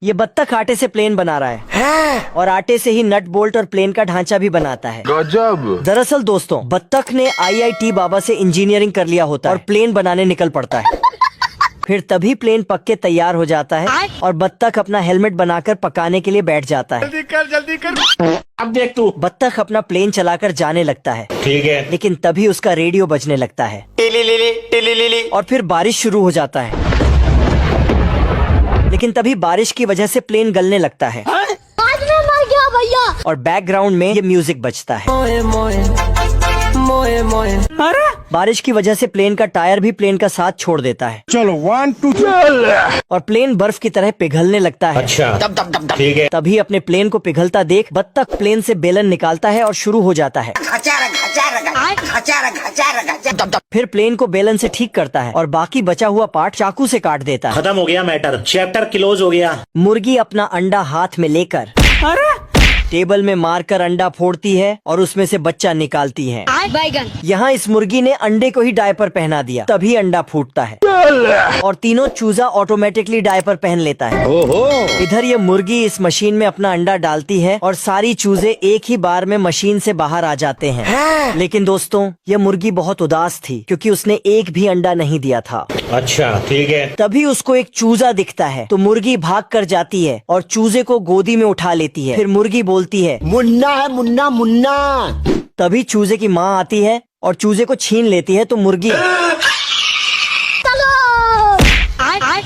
ये बत्तख आटे से प्लेन बना रहा है और आटे से ही नट बोल्ट और प्लेन का ढांचा भी बनाता है। गजब। दरअसल दोस्तों, बत्तख ने IIT बाबा से इंजीनियरिंग कर लिया होता है और प्लेन बनाने निकल पड़ता है। फिर तभी प्लेन पक के तैयार हो जाता है और बत्तख अपना हेलमेट बनाकर पकाने के लिए बैठ जाता है। जल्दी कर। अब देख तू। बत्तख अपना प्लेन चलाकर जाने लगता है, ठीक है। लेकिन तभी उसका रेडियो बजने लगता है और फिर बारिश शुरू हो जाता है। लेकिन तभी बारिश की वजह से प्लेन गलने लगता है। आज मैं मर गया भैया। और बैकग्राउंड में ये म्यूजिक बजता है। अरे बारिश की वजह से प्लेन का टायर भी प्लेन का साथ छोड़ देता है। चलो 1 2 3। और प्लेन बर्फ की तरह पिघलने लगता है। अच्छा, ठीक है। तभी अपने प्लेन को पिघलता देख बत्तख प्लेन से बेलन निकालता है और शुरू हो जाता है। फिर प्लेन को बेलन से ठीक करता है और बाकी बचा हुआ पार्ट चाकू से काट देता है। खत्म हो गया मैटर, चैप्टर क्लोज हो गया। मुर्गी अपना अंडा हाथ में लेकर टेबल में मारकर अंडा फोड़ती है और उसमें से बच्चा निकालती है। बैगन। यहाँ इस मुर्गी ने अंडे को ही डायपर पहना दिया, तभी अंडा फूटता है और तीनों चूजा ऑटोमेटिकली डायपर पहन लेता है। इधर ये मुर्गी इस मशीन में अपना अंडा डालती है और सारी चूजे एक ही बार में मशीन से बाहर आ जाते हैं। लेकिन दोस्तों, ये मुर्गी बहुत उदास थी क्योंकि उसने एक भी अंडा नहीं दिया था। अच्छा, ठीक है। तभी उसको एक चूजा दिखता है तो मुर्गी भाग कर जाती है और चूजे को गोदी में उठा लेती है। फिर मुर्गी बोलती है, मुन्ना है मुन्ना मुन्ना। तभी चूजे की माँ आती है और चूजे को छीन लेती है तो मुर्गी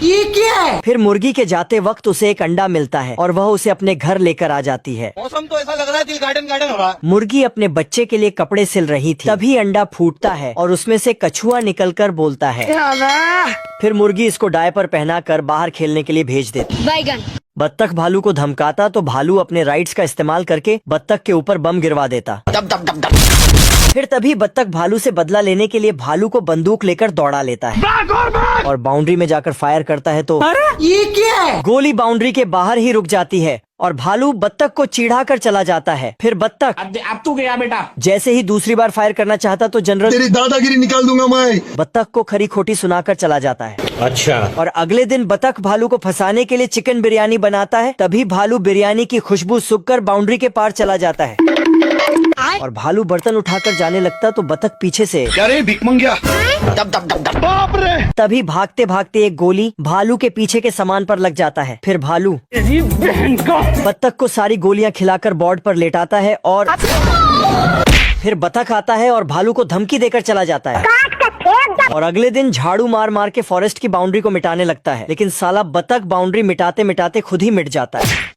ये क्या है? फिर मुर्गी के जाते वक्त उसे एक अंडा मिलता है और वह उसे अपने घर लेकर आ जाती है। मौसम तो ऐसा लग रहा है दिल गार्डन गार्डन हो रहा है। मुर्गी अपने बच्चे के लिए कपड़े सिल रही थी, तभी अंडा फूटता है और उसमें से कछुआ निकलकर बोलता है। फिर मुर्गी इसको डायपर पहनाकर बाहर खेलने के लिए भेज देती। बैगन। बत्तख भालू को धमकाता तो भालू अपने राइट्स का इस्तेमाल करके बत्तख के ऊपर बम गिरवा देता। फिर तभी बत्तख भालू से बदला लेने के लिए भालू को बंदूक लेकर दौड़ा लेता है और बाउंड्री में जाकर फायर करता है तो ये क्या है? गोली बाउंड्री के बाहर ही रुक जाती है और भालू बत्तख को चिढ़ा कर चला जाता है। फिर बत्तख अब तू गया बेटा। जैसे ही दूसरी बार फायर करना चाहता तो जनरल तेरी दादागिरी निकाल दूंगा मैं। बत्तख को खरी खोटी सुनाकर चला जाता है। अच्छा, और अगले दिन बत्तख भालू को फंसाने के लिए चिकन बिरयानी बनाता है, तभी भालू बिरयानी की खुशबू सूंघकर बाउंड्री के पार चला जाता है और भालू बर्तन उठाकर जाने लगता तो बत्तख पीछे से भिख मंगिया। बाप रे। तभी भागते भागते एक गोली भालू के पीछे के सामान पर लग जाता है। फिर भालू बत्तख को सारी गोलियां खिलाकर बोर्ड पर लेटाता है और फिर बत्तख आता है और भालू को धमकी देकर चला जाता है और अगले दिन झाड़ू मार मार के फॉरेस्ट की बाउंड्री को मिटाने लगता है। लेकिन साला बत्तख बाउंड्री मिटाते मिटाते खुद ही मिट जाता है।